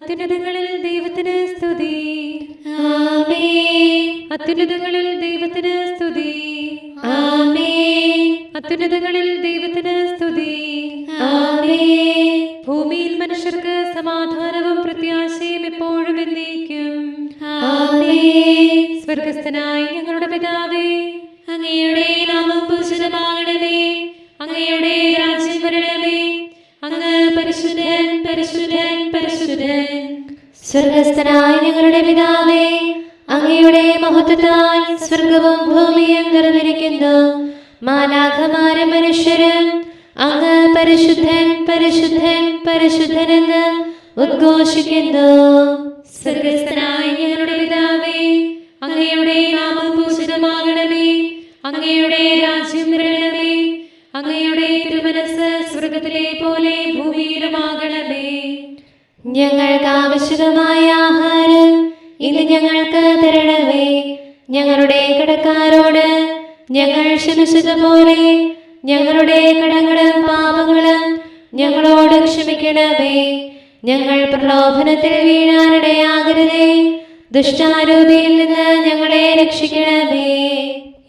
അത്യുന്നതങ്ങളിൽ ദൈവത്തിന് സ്തുതി. ആമേൻ. അത്യുന്നതങ്ങളിൽ ദൈവത്തിന് സ്തുതി. ആമേൻ. അത്യുന്നതങ്ങളിൽ ദൈവത്തിന് സ്തുതി. ആമേൻ. ഭൂമിയിൽ മനുഷ്യർക്ക് സമാധാനവും പ്രത്യാശയും എപ്പോഴും എന്നേക്കും. ആമേൻ. സ്വർഗസ്ഥനായ ഞങ്ങളുടെ പിതാവേ, അങ്ങയുടെ നാമം പൂജിതമാകണമേ. അങ്ങയുടെ രാജ്യം വരണമേ. അങ്ങ് പരിശുദ്ധൻ, പരിശുദ്ധൻ, പരിശുദ്ധൻ. സ്വർഗസ്ഥനായ ഞങ്ങളുടെ പിതാവേ, അങ്ങയുടെ മഹത്വത്താൽ സ്വർഗവും ഭൂമിയും നിറഞ്ഞിരിക്കുന്നു. മാലാഖമാരും മനുഷ്യരും അങ്ങ് പരിശുദ്ധൻ, പരിശുദ്ധൻ, പരിശുദ്ധനെന്ന് ഉദ്ഘോഷിക്കുന്നു. സ്വർഗസ്ഥനായ ഞങ്ങളുടെ പിതാവേ, അങ്ങയുടെ നാമം പൂജിതമാകണമേ. അങ്ങയുടെ രാജ്യം വരണമേ. അങ്ങയുടെ തിരുമനസ്സ് സ്വർഗത്തിലെ പോലെ ഭൂമിയിലുമാകണമേ. ഞങ്ങൾക്ക് ആവശ്യമായ ആഹാരം ഇന്ന് ഞങ്ങൾക്ക് തരണമേ. ഞങ്ങളുടെ കടക്കാരോട് ഞങ്ങൾ ക്ഷമിച്ചതുപോലെ ഞങ്ങളുടെ കടങ്ങളും പാപങ്ങളും ഞങ്ങളോട് ക്ഷമിക്കണമേ. ഞങ്ങൾ പ്രലോഭനത്തിൽ വീഴാനിടയാകരുതേ. ദുഷ്ടാരൂപിയിൽ നിന്ന് ഞങ്ങളെ രക്ഷിക്കണമേ.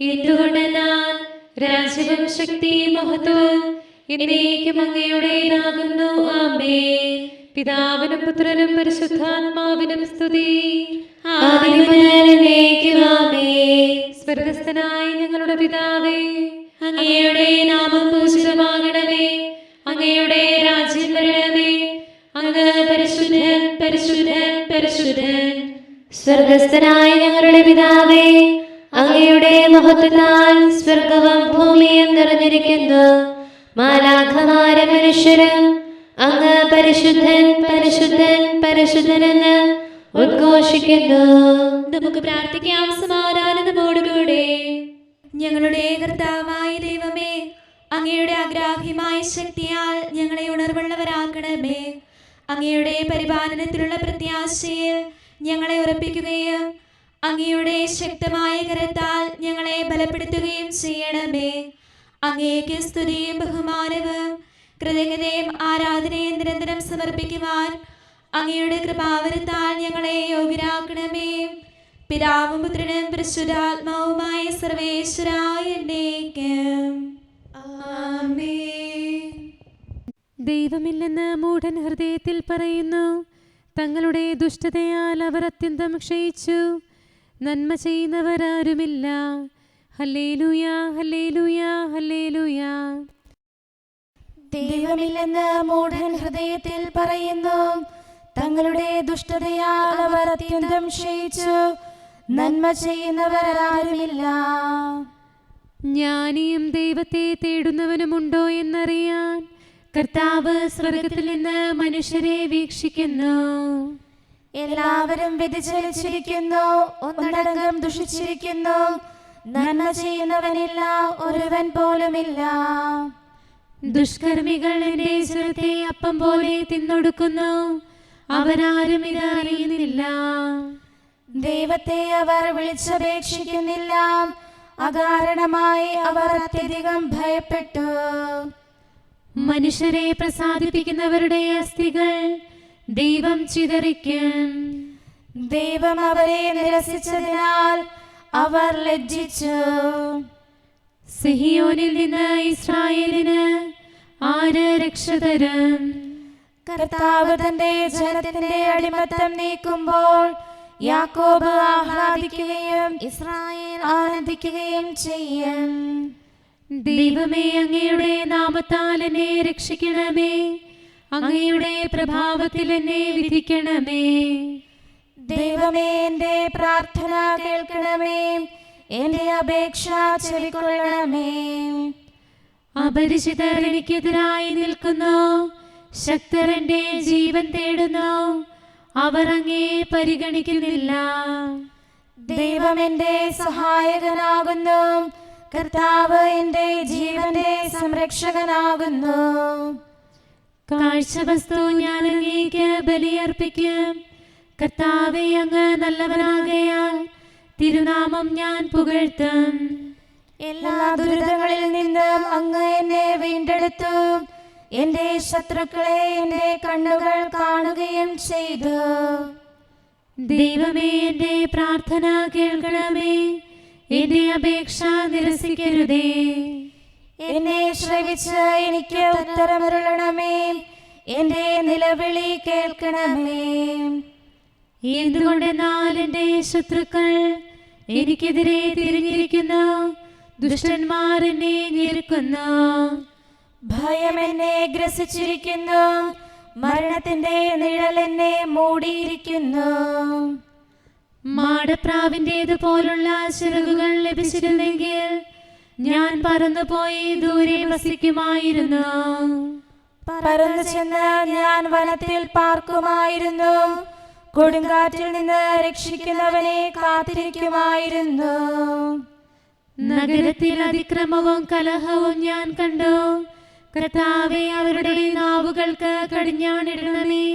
എന്തുകൊണ്ടെന്നാൽ രാജ്യവും ശക്തിയും മഹത്വവും എന്നേക്കും അങ്ങയുടേതാകുന്നു. ആമേൻ. പിതാവിനും പുത്രനും പരിശുദ്ധാത്മാവിനും സ്തുതി. ആദിയും മുതൽ എന്നേക്കും ആമേൻ. സ്വർഗസ്ഥനായ ഞങ്ങളുടെ പിതാവേ, അങ്ങയുടെ നാമം പൂജിതമാകണമേ. അങ്ങയുടെ രാജ്യം വരണമേ. അങ്ങ് പരിശുദ്ധൻ, പരിശുദ്ധൻ, പരിശുദ്ധൻ. സ്വർഗസ്ഥനായ ഞങ്ങളുടെ പിതാവേ, അങ്ങയുടെ മഹത്വത്താൽ സ്വർഗവും ഭൂമിയും നിറഞ്ഞിരിക്കുന്നു. മാലാഖമാരും മനുഷ്യരും അങ്ങ് പരിശുദ്ധൻ, പരിശുദ്ധൻ, പരിശുദ്ധനെന്ന് ഉദ്ഘോഷിക്കുന്നു. നമുക്ക് പ്രാർത്ഥിക്കാം സമാധാനത്തോടുകൂടെ. ഞങ്ങളുടെ കർത്താവായ ദൈവമേ, അങ്ങയുടെ അഗ്രാഹ്യമായ ശക്തിയാൽ ഞങ്ങളെ ഉണർവുള്ളവരാക്കണമേ. അങ്ങയുടെ പരിപാലനത്തിലുള്ള പ്രത്യാശയിൽ ഞങ്ങളെ ഉറപ്പിക്കുകയും അങ്ങയുടെ ശക്തമായ കരത്താൽ ഞങ്ങളെ ബലപ്പെടുത്തുകയും ചെയ്യണമേ. അങ്ങേക്ക് സ്തുതിയും ബഹുമാനവും കൃതജ്ഞതയും ആരാധനയും നിരന്തരം സമർപ്പിക്കുവാൻ അങ്ങയുടെ കൃപാവരത്താൽ ഞങ്ങളെ യോഗ്യരാക്കണമേ. പിതാവും പുത്രനും പരിശുദ്ധാത്മാവുമായ സർവേശ്വരായ എന്നേക്കും. ആമേൻ. ദൈവമില്ലെന്ന് മൂഢൻ ഹൃദയത്തിൽ പറയുന്നു. തങ്ങളുടെ ദുഷ്ടതയാൽ അവർ അത്യന്തം ക്ഷയിച്ചു. നന്മ ചെയ്യുന്നവരാരുമില്ല. ഹല്ലേലൂയ, ഹല്ലേലൂയ, ഹല്ലേലൂയ. ദൈവമില്ലെന്ന് മൂഢൻ ഹൃദയത്തിൽ പറയുന്നു. തങ്ങളുടെ ദുഷ്ടതയാൽ അവർ അത്യന്തം ക്ഷയിച്ചു. നന്മ ചെയ്യുന്നവരാരുമില്ല. ജ്ഞാനിയും ദൈവത്തെ തേടുന്നവനുമുണ്ടോ എന്നറിയാൻ കർത്താവ് സ്വർഗത്തിൽ നിന്ന് മനുഷ്യരെ വീക്ഷിക്കുന്നു. എല്ലാവരും വ്യതിചലിച്ചിരിക്കുന്നു, ഒന്നടങ്കം ദുഷിച്ചിരിക്കുന്നു. നന്മ ചെയ്യുന്നവനില്ല, ഒരുവൻ പോലുമില്ല. ദുഷ്കർമ്മികൾ എന്റെ സ്വരത്തെ അപ്പം പോലെ തിന്നൊടുക്കുന്നു. അവരാരും ഇത് അറിയുന്നില്ല. ദൈവത്തെ അവർ വിളിച്ചപേക്ഷിക്കുന്നില്ല. അകാരണമായി അവർ അത്യധികം ഭയപ്പെട്ടു. മനുഷ്യരെ പ്രസാദിപ്പിക്കുന്നവരുടെ അസ്ഥികൾ ദൈവം ചിതറിക്കും. ദൈവം അവരെ നിരസിച്ചതിനാൽ അവർ ലജ്ജിച്ചു. സിഹിയോനിൽ നിന്ന് ഇസ്രായേലിന് ആര് രക്ഷ തരും? കർത്താവ് തന്റെ ജനത്തിന്റെ അടിമത്തം നീക്കുമ്പോൾ യാക്കോബ് ആഹ്ലാദിക്കുകയും ഇസ്രായേൽ ആനന്ദിക്കുകയും ചെയ്യും. ദൈവമേ, അങ്ങയുടെ നാമത്താൽ എന്നെ രക്ഷിക്കണമേ. അങ്ങയുടെ പ്രഭാവത്തിൽ എന്നെ വിധിക്കണമേ. ദൈവമേ, എന്റെ പ്രാർത്ഥന കേൾക്കണമേ. എന്റെ അപേക്ഷ ചെവിക്കൊള്ളണമേ. അപരിചിതർ എനിക്കെതിരായി നിൽക്കുന്നു. ശക്തർ എന്റെ ജീവൻ തേടുന്നു. അവർ അങ്ങേ പരിഗണിക്കുന്നില്ല. ദൈവം എന്റെ സഹായകനാകുന്നു. കർത്താവ് എന്റെ ജീവന്റെ സംരക്ഷകനാകുന്നു. കാഴ്ചവസ്തു ഞാൻ അങ്ങേക്ക് ബലിയർപ്പിക്കും. കർത്താവേ, അങ്ങ് നല്ലവനാകയാൽ തിരുനാമം ഞാൻ പുകഴ്ത്തും. എല്ലാ ദുരിതങ്ങളിൽ നിന്നും അങ്ങ് എന്നെ വീണ്ടെടുത്തു. എന്റെ ശത്രുക്കളെ എന്റെ കണ്ണുകൾ കാണുകയും ചെയ്തു. ദൈവമേ, എന്റെ പ്രാർത്ഥന കേൾക്കണമേ, എന്റെ അപേക്ഷ നിരസിക്കരുതേ. എന്നെ ശ്രവിച്ച് എനിക്ക് ഉത്തരമരുളണമേ, എന്റെ നിലവിളി കേൾക്കണമേ. എന്തുകൊണ്ടെന്നാൽ എന്റെ ശത്രുക്കൾ എനിക്കെതിരെ തിരിഞ്ഞിരിക്കുന്നു, ദുഷ്ടന്മാർ എന്നെ ഞെരുക്കുന്നു. ഭയം എന്നെ ഗ്രസിച്ചിരിക്കുന്നു, മരണത്തിന്റെ നിഴൽ എന്നെ മൂടിയിരിക്കുന്നു. മാടപ്രാവിൻ്റെതുപോലുള്ള ചിറകുകൾ ലഭിച്ചിരുന്നെങ്കിൽ ഞാൻ പറന്നുപോയി ദൂരെ വസിക്കുമായിരുന്നു. പറന്നു ചെന്ന് ഞാൻ വനത്തിൽ പാർക്കുമായിരുന്നു, കൊടുങ്കാറ്റിൽ നിന്ന് രക്ഷിക്കുന്നവനെ കാത്തിരിക്കുമായിരുന്നു. നഗരത്തിൽ അതിക്രമവും കലഹവും ഞാൻ കണ്ടു. കർത്താവേ, അവരുടെ നാവുകൾക്ക് കടിഞ്ഞാണിടണമേ.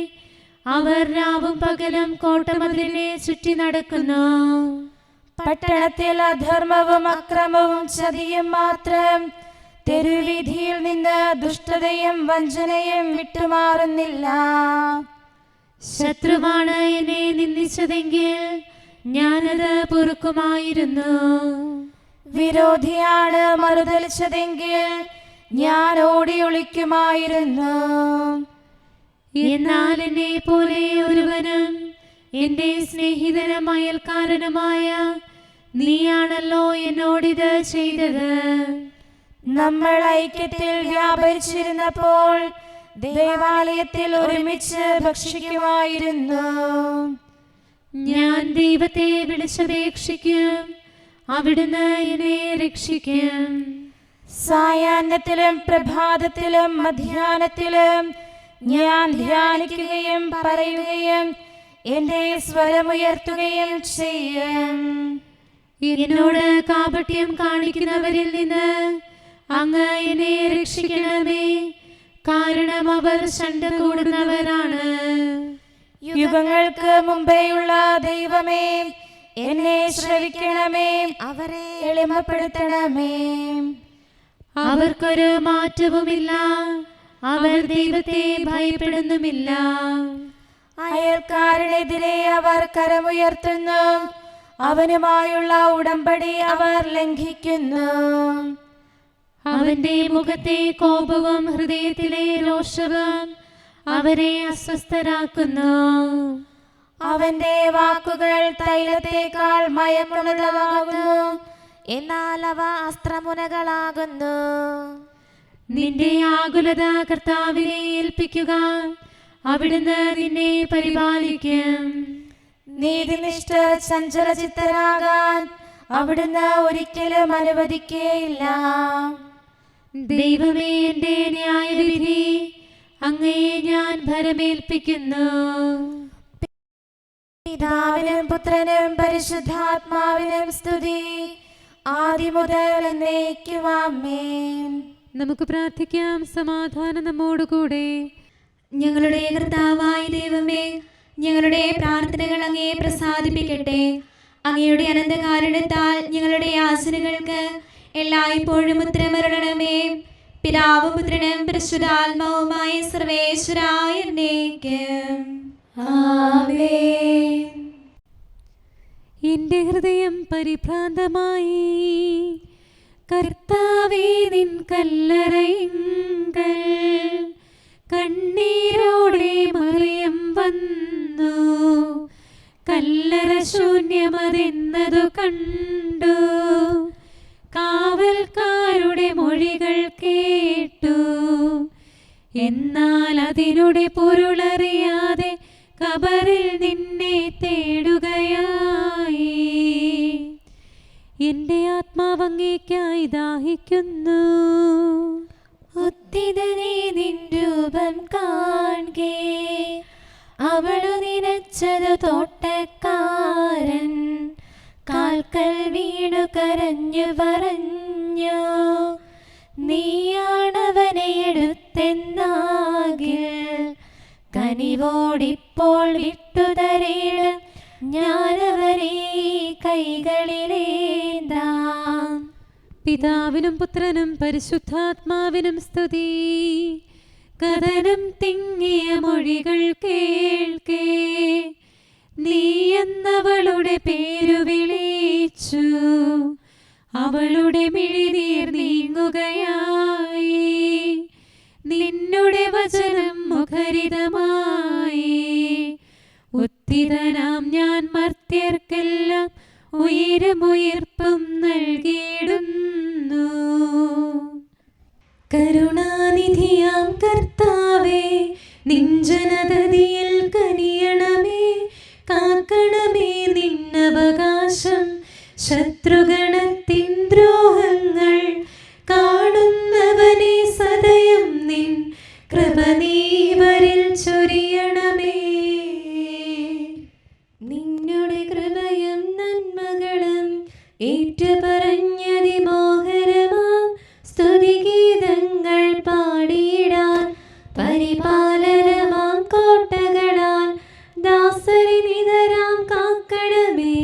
അവർ രാവും പകലും കോട്ടമതിലിനെ ചുറ്റി നടക്കുന്നു. പട്ടണത്തിൽ അധർമ്മവും അക്രമവും ചതിയും മാത്രം. തെരുവീഥിയിൽ നിന്ന് ദുഷ്ടതയും വഞ്ചനയും വിട്ടുമാറുന്നില്ല. ശത്രുവാണ് എന്നെ നിന്ദിച്ചതെങ്കിൽ ഞാനത് പൊറുക്കുമായിരുന്നു. വിരോധിയാണ് മറുതലിച്ചതെങ്കിൽ ഞാൻ ഓടി ഒളിക്കുമായിരുന്നു. എന്നാൽ എന്നെ പോലെ ഒരുവനും എന്റെ സ്നേഹിതനും അയൽക്കാരനുമായ നീയാണല്ലോ എന്നോടിത് ചെയ്തത്. നമ്മൾ ഐക്യത്തിൽ വ്യാപരിച്ചിരുന്നപ്പോൾ ദേവാലയത്തിൽ ഒരുമിച്ച് ഭക്ഷിക്കുമായിരുന്നു. ഞാൻ ദൈവത്തെ വിളിച്ചപേക്ഷിക്കും, അവിടുന്ന് എന്നെ രക്ഷിക്കും. സായാഹ്നത്തിലും പ്രഭാതത്തിലും മധ്യാഹ്നത്തിലും ഞാൻ ധ്യാനിക്കുകയും പറയുകയും എന്റെ സ്വരമുയർത്തുകയും ചെയ്യും. എന്നോട് കാപട്യം കാണിക്കുന്നവരിൽ നിന്ന് അങ്ങ് എന്നെ രക്ഷിക്കണമേ, കാരണം അവർ ശണ്ട കൂടുന്നവരാണ്. യുഗങ്ങൾക്ക് മുമ്പേയുള്ള ദൈവമേ, എന്നെ ശ്രവിക്കണമേ, അവരെ എളിമപ്പെടുത്തണമേ. അവർക്കൊരു മാറ്റവുമില്ല, അവർ ദൈവത്തെ ഭയപ്പെടുന്നുമില്ല. അയൽക്കാരനെതിരെ അവർ കരമുയർത്തുന്നു, അവനുമായുള്ള ഉടമ്പടി അവർ ലംഘിക്കുന്നു. അവന്റെ മുഖത്തെ കോപവും ഹൃദയത്തിലെ രോഷവും അവരെ അസ്വസ്ഥരാക്കുന്നു. അവന്റെ വാക്കുകൾ തൈലത്തേക്കാൾ മയമുള്ളതാകുന്നു, എന്നാൽ അവ അസ്ത്രമുനകളാകുന്നു. നിന്റെ ആകുലത കർത്താവിനെ ഏൽപ്പിക്കുക, അവിടുന്ന് നിന്നെ പരിപാലിക്കും. നീതിനിഷ്ഠർ ചഞ്ചലചിത്തരാകാൻ അവിടുന്ന് ഒരിക്കലും അനുവദിക്കുകയില്ല. ദൈവമേ, എന്റെ ന്യായവിധി അങ്ങയെ ഞാൻ ഭരമേൽപ്പിക്കുന്നു. പിതാവിനും പുത്രനും പരിശുദ്ധാത്മാവിനും സ്തുതി, ആദ്യം മുതൽ എന്നേക്കും ആമേൻ. നമുക്ക് പ്രാർത്ഥിക്കാം. സമാധാനം നമ്മോടുകൂടെ. ഞങ്ങളുടെ കർത്താവായ ദൈവമേ, ഞങ്ങളുടെ പ്രാർത്ഥനകൾ അങ്ങേ പ്രസാദിപ്പിക്കട്ടെ. അങ്ങയുടെ അനന്തകാരുണ്യത്താൽ ഞങ്ങളുടെ യാചനകൾക്ക് എല്ലായ്പ്പോഴും ഉത്തരമരുളണമേ. പിതാവും പുത്രനും പരിശുദ്ധാത്മാവുമായ സർവേശ്വരായ എന്നേക്കും ആമേൻ. എന്റെ ഹൃദയം പരിഭ്രാന്തമായി, കർത്താവേ നിൻ കല്ലറയിങ്കൽ കണ്ണീരോടെ മറിയം വന്നു. കല്ലറ ശൂന്യമതെന്നതു കണ്ടു, കാവൽക്കാരുടെ മൊഴികൾ കേട്ടു. എന്നാൽ അതിനുടെ പൊരുളറിയാതെ കബറിൽ നിന്നെ തേടുകയായി. എന്റെ ആത്മാവങ്ങേക്കായി ദാഹിക്കുന്നു. ഉത്തിതനേ നിൻ രൂപം കാൺകേ, അവളു നിനച്ചതു തോട്ടക്കാരൻ. കാൽക്കൽ വീണു കരഞ്ഞു പറഞ്ഞു, നീയാണവനെ എടുത്തെന്നാകിൽ കനിവോടിപ്പോൾ വിട്ടുതരേണം, ഞാനവരെ കൈകളിലേന്താം. പിതാവിനും പുത്രനും പരിശുദ്ധാത്മാവിനും സ്തുതി. കഥനം തിങ്ങിയ മൊഴികൾ കേൾക്കേ നീ എന്നവളുടെ പേരു വിളിച്ചു. അവളുടെ മിഴിനീർ നീങ്ങുകയായി, നിന്നുടെ വചനം മുഖരിതമായി. ഉത്തിതനാം ഞാൻ മർത്യർക്കെല്ലാം ഉയരമുയർപ്പും നൽകിയിടുന്നു. കരുണാനിധിയാം കർത്താവേ, നിഞ്ജനതതിയിൽ കനിയണമേ. കാക്കണമേ നിന്നവകാശം, ശത്രുഗണത്തിൻ ദ്രോഹങ്ങൾ കാണുന്നവനെ സദയം നിൻ കൃപ നീവരിൽ ചൊരിയണമേ. നിന്നുടെ കൃപയും നന്മകളും ഏറ്റുപറഞ്ഞതിമോഹരമാം സ്തുതിഗീതങ്ങൾ പാടിയിടാൻ പരിപാലനമാം കോട്ടകളാൽ ദാസരി നിതരാം കാക്കണമേ.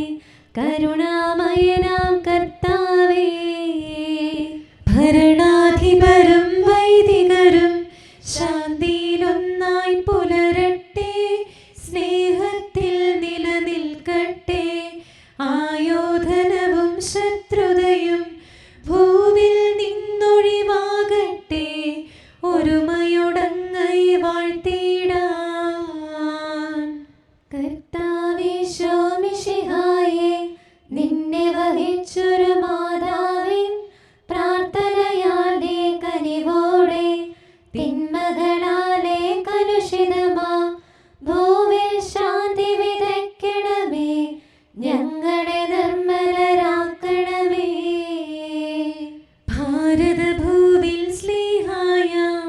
കരുണാമയനാം കർത്താവേ, ഭരണാധിപരും വൈദികരും ശാന്തിയിലൊന്നായി പുലരട്ടെ. സ്നേഹത്തിൽ നിലനിൽക്കട്ടെ. ആയോധനവും ശത്രുതയും ഭൂവിൽ നിന്നൊഴിവാകട്ടെ. ഒരുമയോടങ്ങൈ വാഴ്ത്തിടാൻ. കർത്താവേ ശോമിശിഹായേ, നിന്നെ വഹിച്ചൊരു മാതാവിൻ പ്രാർത്ഥനയാലെ കനിവോടെ തിന്മകളാലെ കലുഷിതമാ ഭൂവിൽ ശാന്തി വിതയ്ക്കണമേ. ഞങ്ങളെ നിർമ്മലരാക്കണമേ. ഭാരതഭൂവിൽ സ്ലീഹായാം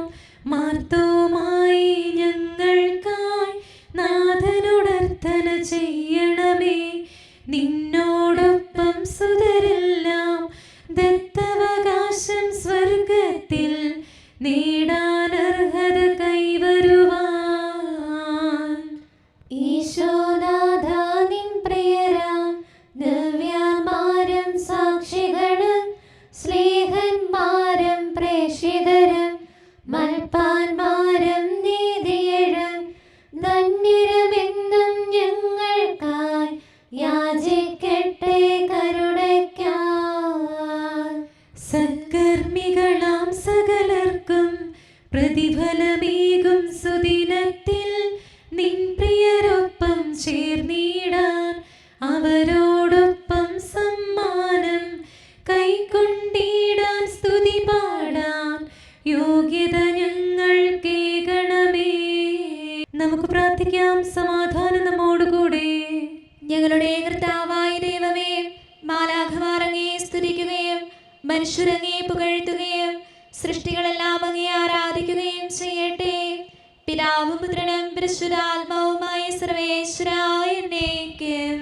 മാർത്തോമായി ഞങ്ങൾക്കായി നാഥനുടർത്തന ചെയ്യണമേ. നിന്നോടൊപ്പം സുതരെല്ലാം ദത്തവകാശം സ്വർഗത്തിൽ നേടാനർഹത കൈവരുവാൻ. ഈശോനാഥ നിൻ പ്രിയരാം ദിവ്യന്മാരും സാക്ഷികളും സ്നേഹന്മാരും പ്രേക്ഷിതരും മൽപ്പാന്മാരും നീതിയഴും ധന്യരുമെന്നും ഞങ്ങൾക്കായി യാചിക്കട്ടെ കരുണയ്ക്കായി. സത്കർമ്മികളാം സകലർക്കും പ്രതിഫലമേകും സുദിനത്തിൽ നിൻ പ്രിയരൊപ്പം ചേർന്നിടാൻ അവരോടൊപ്പം സമ്മാനം കൈക്കൊണ്ടിടാൻ സ്തുതി പാടാൻ യോഗ്യത ഞങ്ങൾക്കേകണമേ. നമുക്ക് പ്രാർത്ഥിക്കാം. സമാധാനം നമ്മോടുകൂടെ. ഞങ്ങളുടെ കർത്താവായ ദൈവമേ, മാലാഖമാർ അങ്ങയെ സ്തുതിക്കുകയും മനുഷ്യരങ്ങയെ പുകഴ്ത്തുകയും സൃഷ്ടികളെല്ലാം അങ്ങയെ ആരാധിക്കുകയും ചെയ്യട്ടെ. പിതാവും പുത്രനും പരിശുദ്ധാത്മാവുമായ സർവേശ്വരായ എന്നേക്കും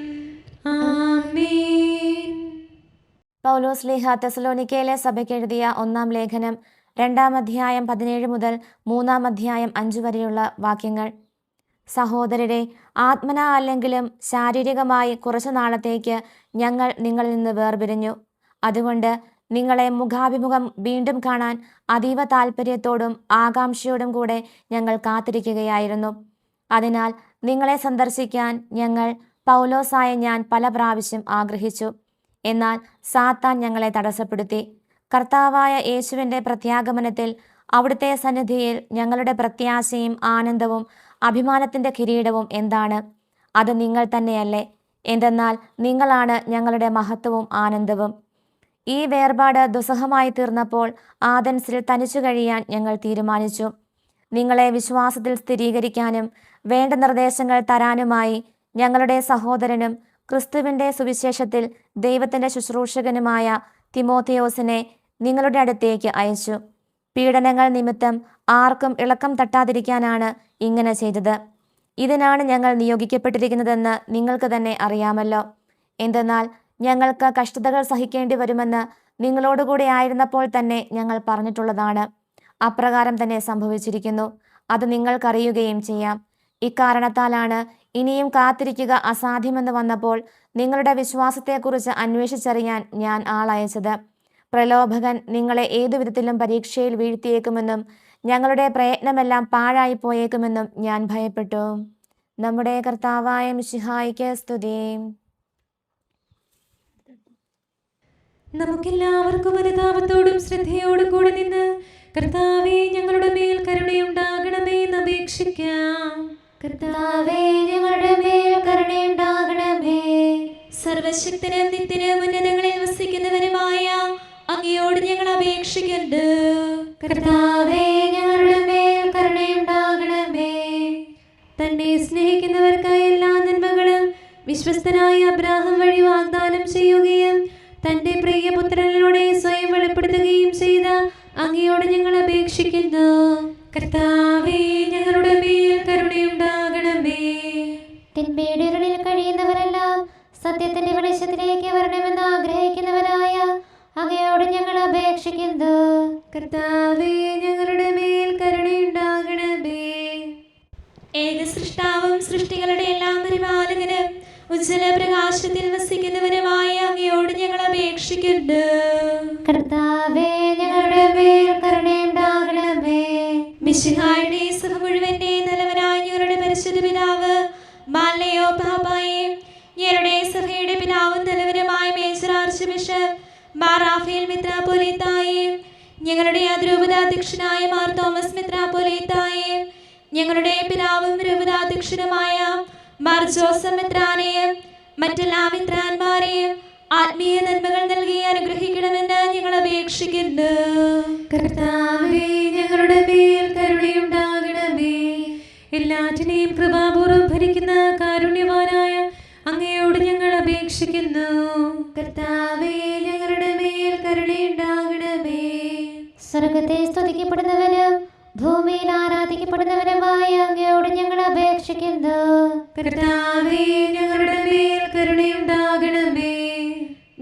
ആമേൻ. പൗലോസ് ശ്ലീഹ തെസലോനിക്കയിലെ സഭയ്ക്ക് എഴുതിയ 1-ാം ലേഖനം 2-ാം അധ്യായം 17 മുതൽ 3-ാം അധ്യായം 5 വരെയുള്ള വാക്യങ്ങൾ. സഹോദരരെ, ആത്മനാ അല്ലെങ്കിലും ശാരീരികമായി കുറച്ചു നാളത്തേക്ക് ഞങ്ങൾ നിങ്ങളിൽ നിന്ന് വേർപിരിഞ്ഞു. അതുകൊണ്ട് നിങ്ങളെ മുഖാഭിമുഖം വീണ്ടും കാണാൻ അതീവ താൽപ്പര്യത്തോടും ആകാംക്ഷയോടും കൂടെ ഞങ്ങൾ കാത്തിരിക്കുകയായിരുന്നു. അതിനാൽ നിങ്ങളെ സന്ദർശിക്കാൻ ഞങ്ങൾ, പൗലോസായ ഞാൻ, പല പ്രാവശ്യം ആഗ്രഹിച്ചു. എന്നാൽ സാത്താൻ ഞങ്ങളെ തടസ്സപ്പെടുത്തി. കർത്താവായ യേശുവിൻ്റെ പ്രത്യാഗമനത്തിൽ അവിടുത്തെ സന്നിധിയിൽ ഞങ്ങളുടെ പ്രത്യാശയും ആനന്ദവും അഭിമാനത്തിൻ്റെ കിരീടവും എന്താണ്? അത് നിങ്ങൾ തന്നെയല്ലേ? എന്തെന്നാൽ നിങ്ങളാണ് ഞങ്ങളുടെ മഹത്വവും ആനന്ദവും. ഈ വേർപാട് ദുസ്സഹമായി തീർന്നപ്പോൾ ആഥൻസിൽ തനിച്ചു കഴിയാൻ ഞങ്ങൾ തീരുമാനിച്ചു. നിങ്ങളെ വിശ്വാസത്തിൽ സ്ഥിരീകരിക്കാനും വേണ്ട നിർദ്ദേശങ്ങൾ തരാനുമായി ഞങ്ങളുടെ സഹോദരനും ക്രിസ്തുവിൻ്റെ സുവിശേഷത്തിൽ ദൈവത്തിൻ്റെ ശുശ്രൂഷകനുമായ തിമോഥെയോസിനെ നിങ്ങളുടെ അടുത്തേക്ക് അയച്ചു. പീഡനങ്ങൾ നിമിത്തം ആർക്കും ഇളക്കം തട്ടാതിരിക്കാനാണ് ഇങ്ങനെ ചെയ്തത്. ഇതിനാണ് ഞങ്ങൾ നിയോഗിക്കപ്പെട്ടിരിക്കുന്നതെന്ന് നിങ്ങൾക്ക് തന്നെ അറിയാമല്ലോ. എന്തെന്നാൽ ഞങ്ങൾക്ക് കഷ്ടതകൾ സഹിക്കേണ്ടി വരുമെന്ന് നിങ്ങളോടുകൂടി ആയിരുന്നപ്പോൾ തന്നെ ഞങ്ങൾ പറഞ്ഞിട്ടുള്ളതാണ്. അപ്രകാരം തന്നെ സംഭവിച്ചിരിക്കുന്നു. അത് നിങ്ങൾക്കറിയുകയും ചെയ്യാം. ഇക്കാരണത്താലാണ് ഇനിയും കാത്തിരിക്കുക അസാധ്യമെന്ന് വന്നപ്പോൾ നിങ്ങളുടെ വിശ്വാസത്തെക്കുറിച്ച് അന്വേഷിച്ചറിയാൻ ഞാൻ ആളയച്ചത്. പ്രലോഭകൻ നിങ്ങളെ ഏതു വിധത്തിലും പരീക്ഷയിൽ വീഴ്ത്തിയേക്കുമെന്നും ഞങ്ങളുടെ പ്രയത്നമെല്ലാം പാഴായി പോയേക്കുമെന്നും ഞാൻ ഭയപ്പെട്ടു. നമ്മുടെ കർത്താവായ മിശിഹായിക്ക് സ്തുതി. നമുക്കെല്ലാവർക്കും അനുതാപത്തോടും ശ്രദ്ധയോടും കൂടെ നിന്ന് കർത്താവേ ഞങ്ങളുടെ മേൽ കരുണയുണ്ടാകണമേ എന്ന് അപേക്ഷിക്കാം. കർത്താവേ ഞങ്ങളുടെ മേൽ കരുണയുണ്ടാകണമേ. സർവശക്തനും നിത്യനും ഉന്നതങ്ങളിൽ വസിക്കുന്നവനുമായ അങ്ങയോട് ഞങ്ങൾ അപേക്ഷിക്കുന്നു. കർത്താവേ ഞങ്ങളുടെ മേൽ കരുണയുണ്ടാകണമേ. തന്നെ സ്നേഹിക്കുന്നവർക്കായ എല്ലാ നന്മകളും വിശ്വസ്തനായ അബ്രാഹാം വഴി വാഗ്ദാനം ചെയ്യുകയും തന്റെ പ്രിയപുത്രനിലൂടെ സ്വയം വെളിപ്പെടുത്തുകയും ചെയ്ത അങ്ങയോട് ഞങ്ങൾ അപേക്ഷിക്കുന്നു. കർത്താവേ ഞങ്ങളുടെ മേൽ കരുണയുണ്ടാകണമേ. തിന്മയുടെ ഇരുളിൽ കഴിയുന്നവരെല്ലാം സത്യത്തിന്റെ വെളിച്ചത്തിലേക്ക് വരണമെന്ന് ആഗ്രഹിക്കുന്നവരായ അങ്ങയോട് ഞങ്ങൾ അപേക്ഷിക്കുന്നു. കർത്താവേ ഞങ്ങളുടെ മേൽ കരുണയുണ്ടാകണമേ. ഏകസൃഷ്ടാവും സൃഷ്ടികളുടെ എല്ലാം പരിപാലകനും ഉജ്ജ്വല പ്രകാശത്തിൽ വസിക്കുന്നവനുമായ അങ്ങയോട് ഞങ്ങൾ അപേക്ഷിക്കുന്നു. കർത്താവേ ഞങ്ങളുടെ മേൽ കരുണയുണ്ടാകണമേ. മിശിഹായുടെ സഭ മുഴുവന്റെ നല്ലവനായ ഞങ്ങളുടെ പരിശുദ്ധ പിതാവ് മാലയോ പാപ്പായെ, ഞങ്ങളുടെ സഭയുടെ പിതാവും നല്ലവനുമായ major archbishop Mar Raphael മെത്രാപ്പൊലീത്തായെ, ഞങ്ങളുടെ അതിരൂപതാധ്യക്ഷനായ മാർ തോമസ് മെത്രാപ്പൊലീത്തായെ, ഞങ്ങളുടെ പിതാവും രൂപതാധ്യക്ഷനുമായ മാർ ജോസഫ് മെത്രാനെയും മറ്റെല്ലാ മെത്രാന്മാരെയും ആത്മീയ നന്മകൾ നൽകി അനുഗ്രഹിക്കണമെന്ന് ഞങ്ങൾ അപേക്ഷിക്കുന്നു. കർത്താവേ ഞങ്ങളുടെ മേൽ കരുണയുണ്ടാകണമേ. എല്ലാറ്റിനെയും കൃപാപൂർവ്വം ഭരിക്കുന്ന കാരുണ്യവാനായ അങ്ങയോട് ഞങ്ങൾ അപേക്ഷിക്കുന്നു. കർത്താവേ ഞങ്ങളുടെ മേൽ കരുണയുണ്ടാകണമേ. സ്വർഗത്തെ സ്തുതിക്കപ്പെടുന്നവനും ഭൂമിയിൽ ആരാധിക്കപ്പെടുന്നവനുമായ അങ്ങയോട് ഞങ്ങൾ അപേക്ഷിക്കുന്നു. കർത്താവേ ഞങ്ങളുടെ മേൽ കരുണയുണ്ടാകണമേ.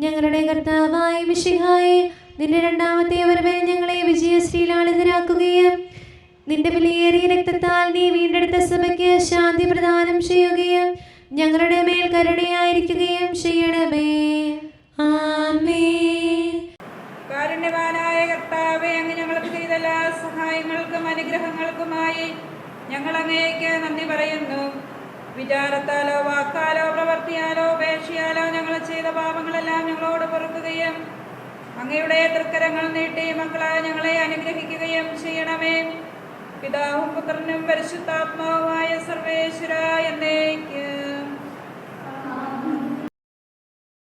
ഞങ്ങളുടെ കർത്താവായ മിശിഹായേ, നിന്റെ രണ്ടാമത്തെ വരവിൽ ഞങ്ങളെ വിജയശ്രീലാളിതരാക്കുകയും നിന്റെ വിലയേറിയ രക്തത്താൽ നീ വീണ്ടെടുത്ത സഭയ്ക്ക് ശാന്തി പ്രദാനം ചെയ്യുകയും ഞങ്ങളുടെ മേൽ കരുണയായിരിക്കുകയും ചെയ്യണമേ. ആമേൻ. കാരുണ്യവാനായ കർത്താവേ, അങ്ങ് ഞങ്ങൾക്ക് ചെയ്ത എല്ലാ സഹായങ്ങൾക്കും അനുഗ്രഹങ്ങൾക്കുമായി ഞങ്ങൾ അങ്ങേക്ക് നന്ദി പറയുന്നു. വിചാരത്താലോ വാക്കാലോ പ്രവർത്തിയാലോ ഉപേക്ഷയാലോ ഞങ്ങൾ ചെയ്ത പാപങ്ങളെല്ലാം ഞങ്ങളോട് പൊറുക്കുകയും അങ്ങയുടെ തൃക്കരങ്ങൾ നീട്ടി മക്കളായ ഞങ്ങളെ അനുഗ്രഹിക്കുകയും ചെയ്യണമേ. പിതാവും പുത്രനും പരിശുദ്ധാത്മാവുമായ സർവേശ്വര എന്നേക്ക്